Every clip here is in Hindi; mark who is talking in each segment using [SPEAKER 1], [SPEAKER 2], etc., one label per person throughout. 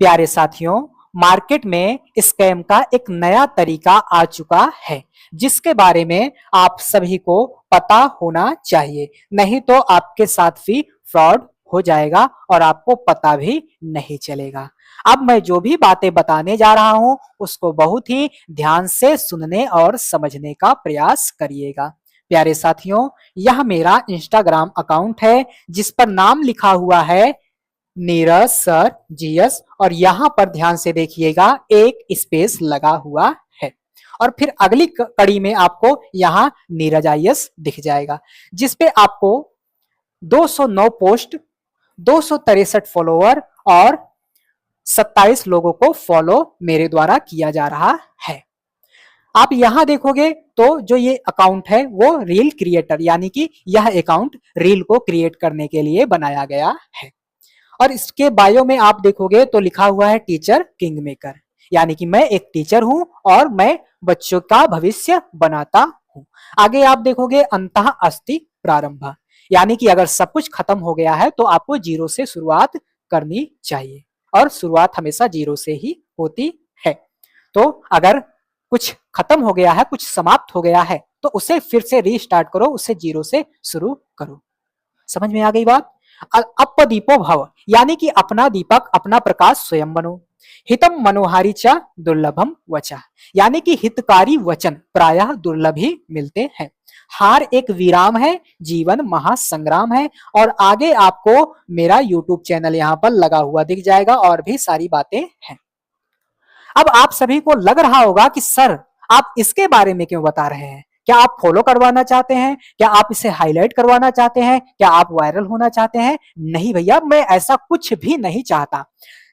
[SPEAKER 1] प्यारे साथियों, मार्केट में स्कैम का एक नया तरीका आ चुका है जिसके बारे में आप सभी को पता होना चाहिए, नहीं तो आपके साथ भी फ्रॉड हो जाएगा और आपको पता भी नहीं चलेगा। अब मैं जो भी बातें बताने जा रहा हूं उसको बहुत ही ध्यान से सुनने और समझने का प्रयास करिएगा। प्यारे साथियों, यह मेरा इंस्टाग्राम अकाउंट है जिस पर नाम लिखा हुआ है नीरज सर जीएस, और यहां पर ध्यान से देखिएगा एक स्पेस लगा हुआ है और फिर अगली कड़ी में आपको यहां नीरज आईएस दिख जाएगा, जिसपे आपको 209 पोस्ट, 263 फॉलोवर और 27 लोगों को फॉलो मेरे द्वारा किया जा रहा है। आप यहां देखोगे तो जो ये अकाउंट है वो रील क्रिएटर, यानी कि यह अकाउंट रील को क्रिएट करने के लिए बनाया गया है। और इसके बायो में आप देखोगे तो लिखा हुआ है टीचर किंग मेकर, यानी कि मैं एक टीचर हूं और मैं बच्चों का भविष्य बनाता हूं। आगे आप देखोगे अंतः अस्ति प्रारंभ, यानी कि अगर सब कुछ खत्म हो गया है तो आपको जीरो से शुरुआत करनी चाहिए और शुरुआत हमेशा जीरो से ही होती है। तो अगर कुछ खत्म हो गया है, कुछ समाप्त हो गया है, तो उसे फिर से रीस्टार्ट करो, उसे जीरो से शुरू करो। समझ में आ गई बात? अपदीपो भव, यानी कि अपना दीपक अपना प्रकाश स्वयं बनो। हितम मनोहारी च दुर्लभम वचा, यानी कि हितकारी वचन प्रायः दुर्लभ ही मिलते हैं। हार एक विराम है, जीवन महासंग्राम है। और आगे आपको मेरा यूट्यूब चैनल यहाँ पर लगा हुआ दिख जाएगा और भी सारी बातें हैं। अब आप सभी को लग रहा होगा कि सर आप इसके बारे में क्यों बता रहे हैं? क्या आप फॉलो करवाना चाहते हैं? क्या आप इसे हाईलाइट करवाना चाहते हैं? क्या आप वायरल होना चाहते हैं? नहीं भैया, मैं ऐसा कुछ भी नहीं चाहता।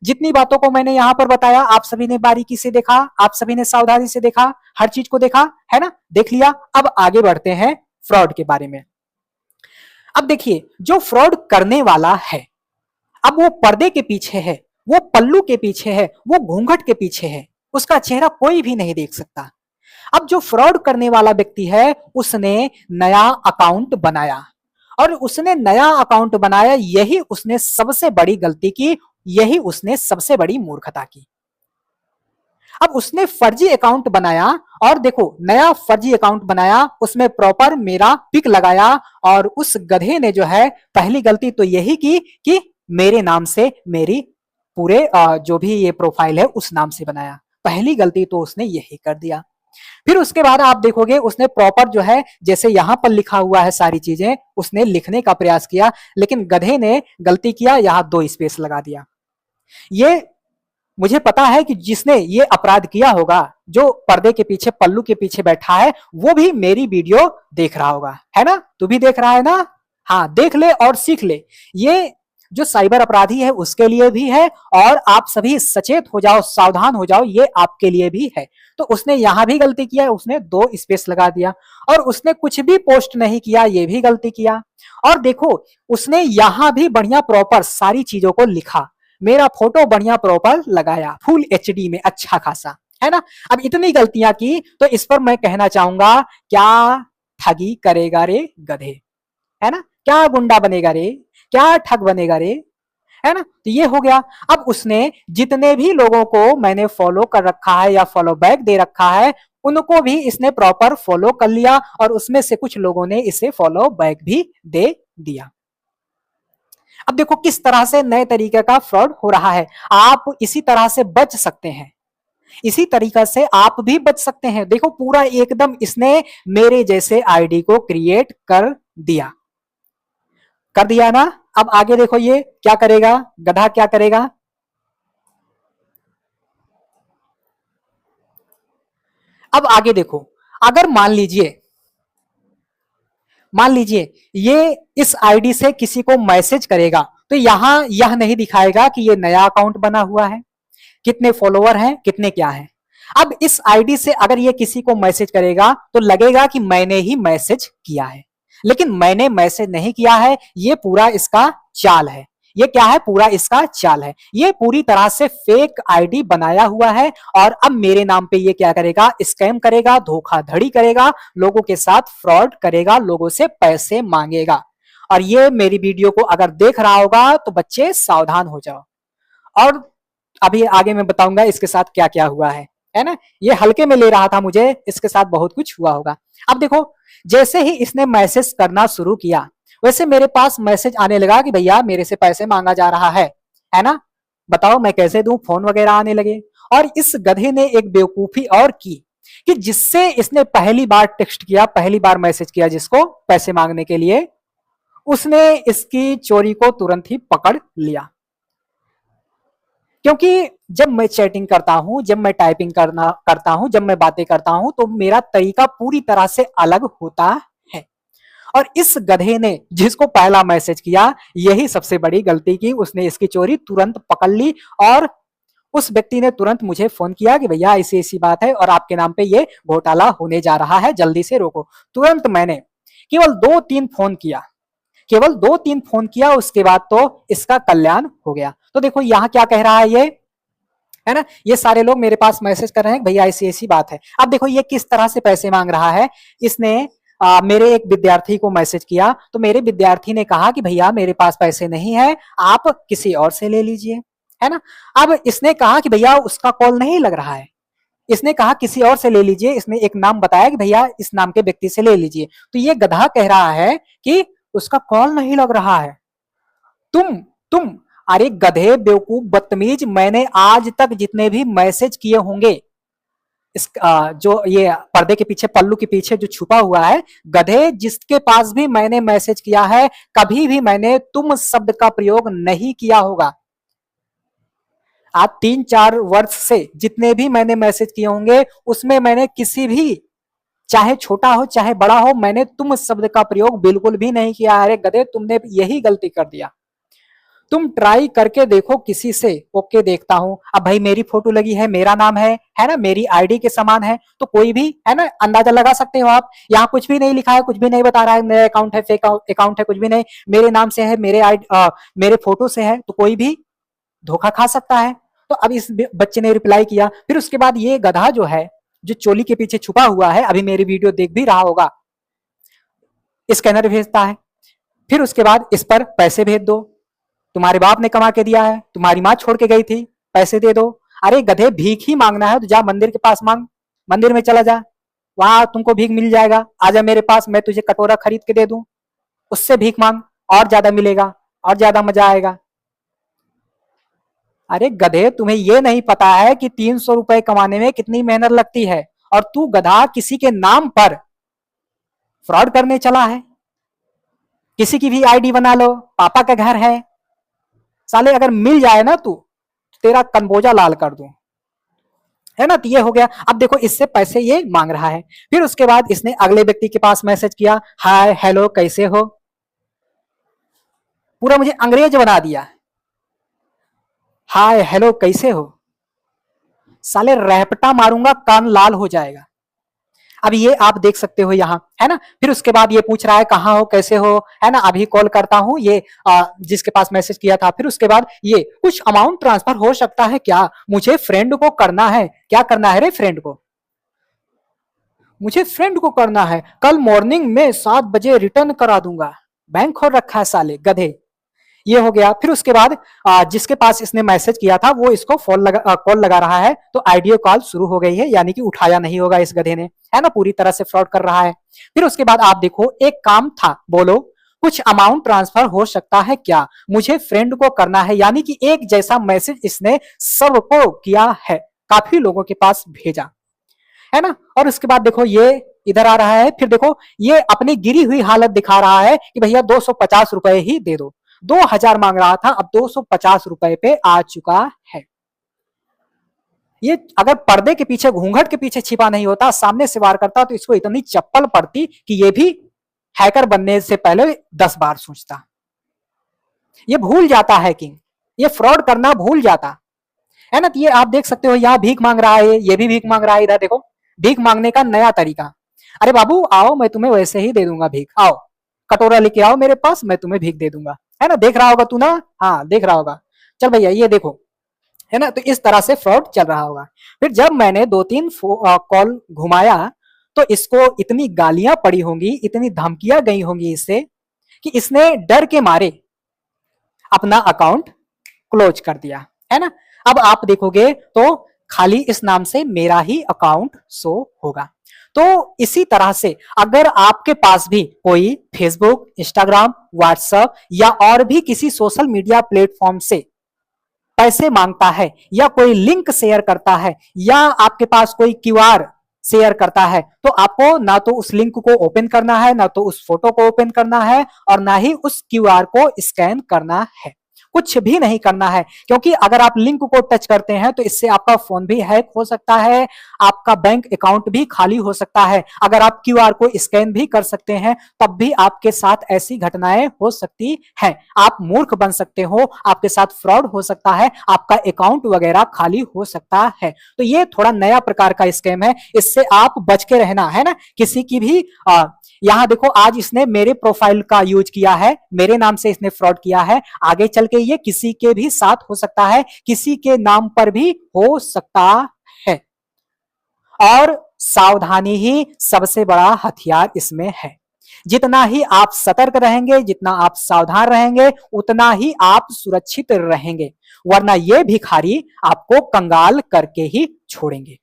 [SPEAKER 1] जितनी बातों को मैंने यहां पर बताया आप सभी ने बारीकी से देखा, आप सभी ने सावधानी से देखा, हर चीज को देखा है ना, देख लिया। अब आगे बढ़ते हैं फ्रॉड के बारे में। अब देखिए, जो फ्रॉड करने वाला है, अब वो पर्दे के पीछे है, वो पल्लू के पीछे है, वो घूंघट के पीछे है, उसका चेहरा कोई भी नहीं देख सकता। अब जो फ्रॉड करने वाला व्यक्ति है उसने नया अकाउंट बनाया, और उसने नया अकाउंट बनाया, यही उसने सबसे बड़ी गलती की, यही उसने सबसे बड़ी मूर्खता की। अब उसने फर्जी अकाउंट बनाया, और देखो नया फर्जी अकाउंट बनाया, उसमें प्रॉपर मेरा पिक लगाया, और उस गधे ने जो है पहली गलती तो यही की कि मेरे नाम से मेरी पूरे जो भी ये प्रोफाइल है उस नाम से बनाया। पहली गलती तो उसने यही कर दिया। फिर उसके बाद आप देखोगे उसने प्रॉपर जो है जैसे यहां पर लिखा हुआ है सारी चीजें उसने लिखने का प्रयास किया, लेकिन गधे ने गलती किया, यहां 2 स्पेस लगा दिया। ये मुझे पता है कि जिसने ये अपराध किया होगा, जो पर्दे के पीछे पल्लू के पीछे बैठा है, वो भी मेरी वीडियो देख रहा होगा, है ना? तू भी देख रहा है ना? हाँ, देख ले और सीख ले। ये जो साइबर अपराधी है उसके लिए भी है, और आप सभी सचेत हो जाओ, सावधान हो जाओ, ये आपके लिए भी है। तो उसने यहां भी गलती किया, उसने 2 स्पेस लगा दिया, और उसने कुछ भी पोस्ट नहीं किया, ये भी गलती किया। और देखो उसने यहां भी बढ़िया प्रॉपर सारी चीजों को लिखा, मेरा फोटो बढ़िया प्रॉपर लगाया, फुल एचडी में अच्छा खासा, है ना? अब इतनी गलतियां की तो इस पर मैं कहना चाहूंगा, क्या ठगी करेगा रे गधे, है ना? क्या गुंडा बनेगा रे, क्या ठग बनेगा रे, है ना? तो ये हो गया। अब उसने जितने भी लोगों को मैंने फॉलो कर रखा है या फॉलो बैक दे रखा है, उनको भी इसने प्रॉपर फॉलो कर लिया, और उसमें से कुछ लोगों ने इसे फॉलो बैक भी दे दिया। अब देखो किस तरह से नए तरीके का फ्रॉड हो रहा है। आप इसी तरह से बच सकते हैं, इसी तरीका से आप भी बच सकते हैं। देखो पूरा एकदम इसने मेरे जैसे आईडी को क्रिएट कर दिया ना। अब आगे देखो ये क्या करेगा, गधा क्या करेगा। अब आगे देखो, अगर मान लीजिए ये इस आईडी से किसी को मैसेज करेगा, तो यहां यह नहीं दिखाएगा कि ये नया अकाउंट बना हुआ है, कितने फॉलोवर हैं, कितने क्या हैं। अब इस आईडी से अगर ये किसी को मैसेज करेगा तो लगेगा कि मैंने ही मैसेज किया है, लेकिन मैंने मैसेज नहीं किया है, ये पूरा इसका चाल है। ये क्या है? पूरा इसका चाल है। ये पूरी तरह से फेक आईडी बनाया हुआ है, और अब मेरे नाम पे ये क्या करेगा? स्कैम करेगा, धोखाधड़ी करेगा, लोगों के साथ फ्रॉड करेगा, लोगों से पैसे मांगेगा। और ये मेरी वीडियो को अगर देख रहा होगा तो बच्चे सावधान हो जाओ। और अभी आगे मैं बताऊंगा इसके साथ क्या क्या हुआ है ना। ये हल्के में ले रहा था मुझे, इसके साथ बहुत कुछ हुआ होगा। अब देखो, जैसे ही इसने मैसेज करना शुरू किया वैसे मेरे पास मैसेज आने लगा कि भैया मेरे से पैसे मांगा जा रहा है ना, बताओ मैं कैसे दूं, फोन वगैरह आने लगे। और इस गधे ने एक बेवकूफी और की कि जिससे इसने पहली बार टेक्स्ट किया, पहली बार मैसेज किया जिसको पैसे मांगने के लिए, उसने इसकी चोरी को तुरंत ही पकड़ लिया। क्योंकि जब मैं चैटिंग करता हूं, जब मैं टाइपिंग करता हूं, जब मैं बातें करता हूं तो मेरा तरीका पूरी तरह से अलग होता है। और इस गधे ने जिसको पहला मैसेज किया यही सबसे बड़ी गलती की, उसने इसकी चोरी तुरंत पकड़ ली। और उस व्यक्ति ने तुरंत मुझे फोन किया कि भैया ऐसी ऐसी बात है और आपके नाम पे ये घोटाला होने जा रहा है, जल्दी से रोको। तुरंत मैंने केवल 2-3 फोन किया, केवल 2-3 फोन किया, उसके बाद तो इसका कल्याण हो गया। तो देखो यहाँ क्या कह रहा है ये, है ना, ये सारे लोग मेरे पास मैसेज कर रहे हैं भैया ऐसी ऐसी बात है। अब देखो ये किस तरह से पैसे मांग रहा है। इसने मेरे एक विद्यार्थी को मैसेज किया तो मेरे विद्यार्थी ने कहा कि भैया मेरे पास पैसे नहीं है, आप किसी और से ले लीजिए, है ना। अब इसने कहा कि भैया उसका कॉल नहीं लग रहा है, इसने कहा किसी और से ले लीजिए, इसने एक नाम बताया कि भैया इस नाम के व्यक्ति से ले लीजिए। तो ये गधा कह रहा है कि उसका कॉल नहीं लग रहा है। तुम अरे गधे, बेवकूफ, बदतमीज, मैंने आज तक जितने भी मैसेज किए होंगे, इस जो ये पर्दे के पीछे, पल्लू के पीछे जो छुपा हुआ है, गधे, जिसके पास भी मैंने मैसेज किया है कभी भी मैंने तुम शब्द का प्रयोग नहीं किया होगा। आज 3-4 वर्ष से जितने भी मैंने मैसेज किए होंगे उसमें मैंने किसी भी, चाहे छोटा हो चाहे बड़ा हो, मैंने तुम शब्द का प्रयोग बिल्कुल भी नहीं किया। अरे गधे, तुमने यही गलती कर दिया। तुम ट्राई करके देखो किसी से। ओके देखता हूं। अब भाई मेरी फोटो लगी है, मेरा नाम है ना, मेरी आईडी के समान है, तो कोई भी, है ना, अंदाजा लगा सकते हो आप। यहाँ कुछ भी नहीं लिखा है, कुछ भी नहीं बता रहा है मेरा अकाउंट है, फेक अकाउंट है, कुछ भी नहीं, मेरे नाम से है, मेरे फोटो से है, तो कोई भी धोखा खा सकता है। तो अब इस बच्चे ने रिप्लाई किया। फिर उसके बाद ये गधा जो है, जो चोली के पीछे छुपा हुआ है, अभी मेरी वीडियो देख भी रहा होगा, स्कैनर भेजता है। फिर उसके बाद इस पर पैसे भेज दो, तुम्हारे बाप ने कमा के दिया है, तुम्हारी माँ छोड़ के गई थी, पैसे दे दो। अरे गधे, भीख ही मांगना है तो जा मंदिर के पास मांग, मंदिर में चला जा, वहां तुमको भीख मिल जाएगा। आजा मेरे पास, मैं तुझे कटोरा खरीद के दे दूं, उससे भीख मांग, और ज्यादा मिलेगा और ज्यादा मजा आएगा। अरे गधे, तुम्हें ये नहीं पता है कि 300 रुपए कमाने में कितनी मेहनत लगती है, और तू गधा किसी के नाम पर फ्रॉड करने चला है। किसी की भी आईडी बना लो, पापा का घर है, साले अगर मिल जाए ना तू, तेरा कनबोजा लाल कर दूं, है ना। तो ये हो गया। अब देखो इससे पैसे ये मांग रहा है। फिर उसके बाद इसने अगले व्यक्ति के पास मैसेज किया, हाय हेलो कैसे हो, पूरा मुझे अंग्रेज बना दिया, हाय हेलो कैसे हो, साले रैपटा मारूंगा, कान लाल हो जाएगा। अब ये आप देख सकते हो यहाँ, है ना। फिर उसके बाद ये पूछ रहा है कहाँ हो, कैसे हो, है ना, अभी कॉल करता हूँ, ये जिसके पास मैसेज किया था। फिर उसके बाद ये कुछ अमाउंट ट्रांसफर हो सकता है क्या, मुझे फ्रेंड को करना है। क्या करना है रे फ्रेंड को, मुझे फ्रेंड को करना है, कल मॉर्निंग में 7 बजे रिटर्न करा दूंगा। बैंक खोल रखा है साले गधे। ये हो गया। फिर उसके बाद जिसके पास इसने मैसेज किया था वो इसको कॉल लगा रहा है, तो आइडियो कॉल शुरू हो गई है, यानी कि उठाया नहीं होगा इस गधे ने, है ना, पूरी तरह से फ्रॉड कर रहा है। फिर उसके बाद आप देखो, एक काम था, बोलो कुछ अमाउंट ट्रांसफर हो सकता है क्या, मुझे फ्रेंड को करना है, यानी कि एक जैसा मैसेज इसने सबको किया है, काफी लोगों के पास भेजा, है ना। और उसके बाद देखो ये इधर आ रहा है। फिर देखो ये अपनी गिरी हुई हालत दिखा रहा है कि भैया 250 रुपए ही दे दो। 2000 मांग रहा था, अब 250 रुपए पे आ चुका है। ये अगर पर्दे के पीछे, घूंघट के पीछे छिपा नहीं होता, सामने से वार करता, तो इसको इतनी चप्पल पड़ती कि ये भी हैकर बनने से पहले 10 बार सोचता। ये भूल जाता है कि ये फ्रॉड करना भूल जाता, है ना। तो ये आप देख सकते हो, यहाँ भीख मांग रहा है, ये भी भीख मांग रहा है। इधर देखो, भीख मांगने का नया तरीका। अरे बाबू आओ, मैं तुम्हें वैसे ही दे दूंगा भीख, आओ कटोरा लेके आओ मेरे पास, मैं तुम्हें भीख दे दूंगा, है ना। देख रहा होगा तू ना, हाँ देख रहा होगा, चल भैया ये देखो, है ना। तो इस तरह से फ्रॉड चल रहा होगा। फिर जब मैंने 2-3 कॉल घुमाया तो इसको इतनी गालियां पड़ी होंगी, इतनी धमकियां गई होंगी इससे, कि इसने डर के मारे अपना अकाउंट क्लोज कर दिया, है ना। अब आप देखोगे तो खाली इस नाम से मेरा ही अकाउंट शो होगा। तो इसी तरह से अगर आपके पास भी कोई फेसबुक, इंस्टाग्राम, व्हाट्सएप या और भी किसी सोशल मीडिया प्लेटफॉर्म से पैसे मांगता है या कोई लिंक शेयर करता है या आपके पास कोई क्यूआर शेयर करता है, तो आपको ना तो उस लिंक को ओपन करना है, ना तो उस फोटो को ओपन करना है और ना ही उस क्यूआर को स्कैन करना है। कुछ भी नहीं करना है, क्योंकि अगर आप लिंक को टच करते हैं तो इससे आपका फोन भी हैक हो सकता है, आपका बैंक अकाउंट भी खाली हो सकता है। अगर आप क्यूआर को स्कैन भी कर सकते हैं तब भी आपके साथ ऐसी घटनाएं हो सकती हैं। आप मूर्ख बन सकते हो, आपके साथ फ्रॉड हो सकता है, आपका अकाउंट वगैरह खाली हो सकता है। तो ये थोड़ा नया प्रकार का स्कैम है, इससे आप बच के रहना है ना। किसी की भी यहां देखो, आज इसने मेरे प्रोफाइल का यूज किया है, मेरे नाम से इसने फ्रॉड किया है, आगे चल के ये किसी के भी साथ हो सकता है, किसी के नाम पर भी हो सकता है। और सावधानी ही सबसे बड़ा हथियार इसमें है। जितना ही आप सतर्क रहेंगे, जितना आप सावधान रहेंगे, उतना ही आप सुरक्षित रहेंगे, वरना ये भिखारी आपको कंगाल करके ही छोड़ेंगे।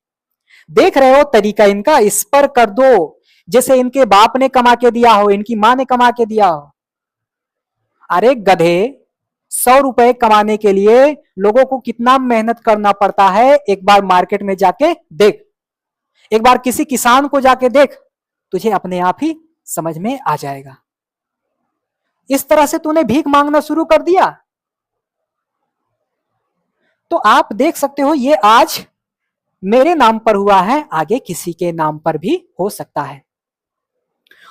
[SPEAKER 1] देख रहे हो तरीका इनका, इस पर कर दो जैसे इनके बाप ने कमा के दिया हो, इनकी मां ने कमा के दिया हो। अरे गधे, 100 रुपए कमाने के लिए लोगों को कितना मेहनत करना पड़ता है, एक बार मार्केट में जाके देख, एक बार किसी किसान को जाके देख, तुझे अपने आप ही समझ में आ जाएगा। इस तरह से तूने भीख मांगना शुरू कर दिया तो आप देख सकते हो ये आज मेरे नाम पर हुआ है, आगे किसी के नाम पर भी हो सकता है।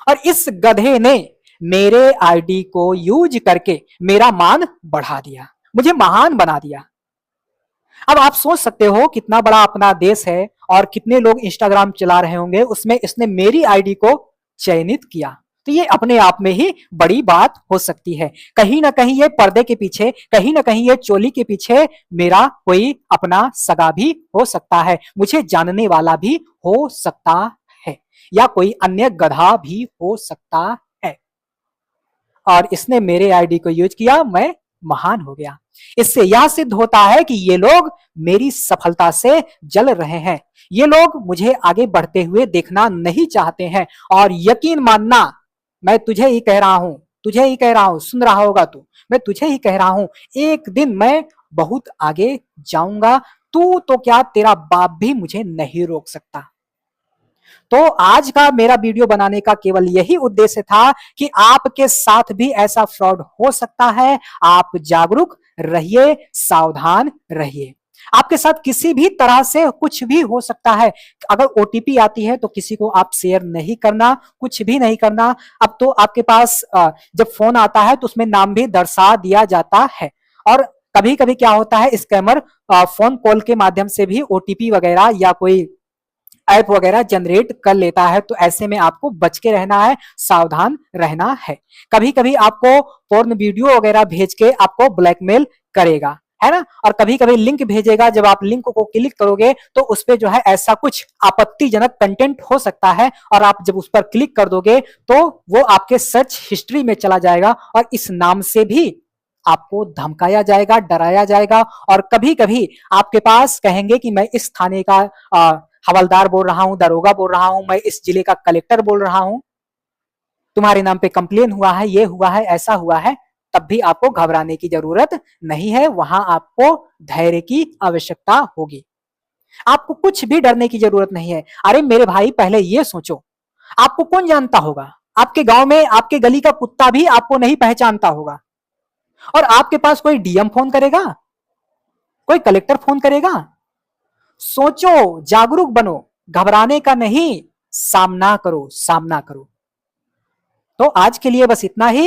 [SPEAKER 1] और इस गधे ने मेरे आईडी को यूज करके मेरा मान बढ़ा दिया, मुझे महान बना दिया। अब आप सोच सकते हो कितना बड़ा अपना देश है और कितने लोग इंस्टाग्राम चला रहे होंगे, उसमें इसने मेरी आईडी को चयनित किया। तो ये अपने आप में ही बड़ी बात हो सकती है। कहीं ना कहीं ये पर्दे के पीछे, कहीं ना कहीं ये चोली के पीछे मेरा कोई अपना सगा भी हो सकता है, मुझे जानने वाला भी हो सकता है, या कोई अन्य गधा भी हो सकता है। और इसने मेरे आईडी को यूज किया, मैं महान हो गया। इससे यह सिद्ध होता है कि ये लोग मेरी सफलता से जल रहे हैं, ये लोग मुझे आगे बढ़ते हुए देखना नहीं चाहते हैं। और यकीन मानना, मैं तुझे ही कह रहा हूं, तुझे ही कह रहा हूं, सुन रहा होगा तू, मैं तुझे ही कह रहा हूं, एक दिन मैं बहुत आगे जाऊंगा। तू तो क्या, तेरा बाप भी मुझे नहीं रोक सकता। तो आज का मेरा वीडियो बनाने का केवल यही उद्देश्य था कि आपके साथ भी ऐसा फ्रॉड हो सकता है। आप जागरूक रहिए, सावधान रहिए। आपके साथ किसी भी तरह से कुछ भी हो सकता है। अगर ओटीपी आती है तो किसी को आप शेयर नहीं करना, कुछ भी नहीं करना। अब तो आपके पास जब फोन आता है तो उसमें नाम भी दर्शा दिया जाता है। और कभी कभी क्या होता है, स्कैमर फोन कॉल के माध्यम से भी ओटीपी वगैरह या कोई ऐप वगैरह जनरेट कर लेता है। तो ऐसे में आपको बच के रहना है, सावधान रहना है। कभी कभी आपको पोर्न वीडियो वगैरह भेज के आपको ब्लैकमेल करेगा, है ना। और कभी कभी लिंक भेजेगा, जब आप लिंक को क्लिक करोगे तो उस पर जो है ऐसा कुछ आपत्तिजनक कंटेंट हो सकता है, और आप जब उस पर क्लिक कर दोगे तो वो आपके सर्च हिस्ट्री में चला जाएगा और इस नाम से भी आपको धमकाया जाएगा, डराया जाएगा। और कभी कभी आपके पास कहेंगे कि मैं इस थाने का हवलदार बोल रहा हूं, दरोगा बोल रहा हूं, मैं इस जिले का कलेक्टर बोल रहा हूं, तुम्हारे नाम पे कंप्लेन हुआ है, ये हुआ है, ऐसा हुआ है। तब भी आपको घबराने की जरूरत नहीं है, वहां आपको धैर्य की आवश्यकता होगी। आपको कुछ भी डरने की जरूरत नहीं है। अरे मेरे भाई, पहले ये सोचो, आपको कौन जानता होगा? आपके गांव में आपके गली का कुत्ता भी आपको नहीं पहचानता होगा, और आपके पास कोई डीएम फोन करेगा, कोई कलेक्टर फोन करेगा? सोचो, जागरूक बनो, घबराने का नहीं, सामना करो, सामना करो। तो आज के लिए बस इतना ही।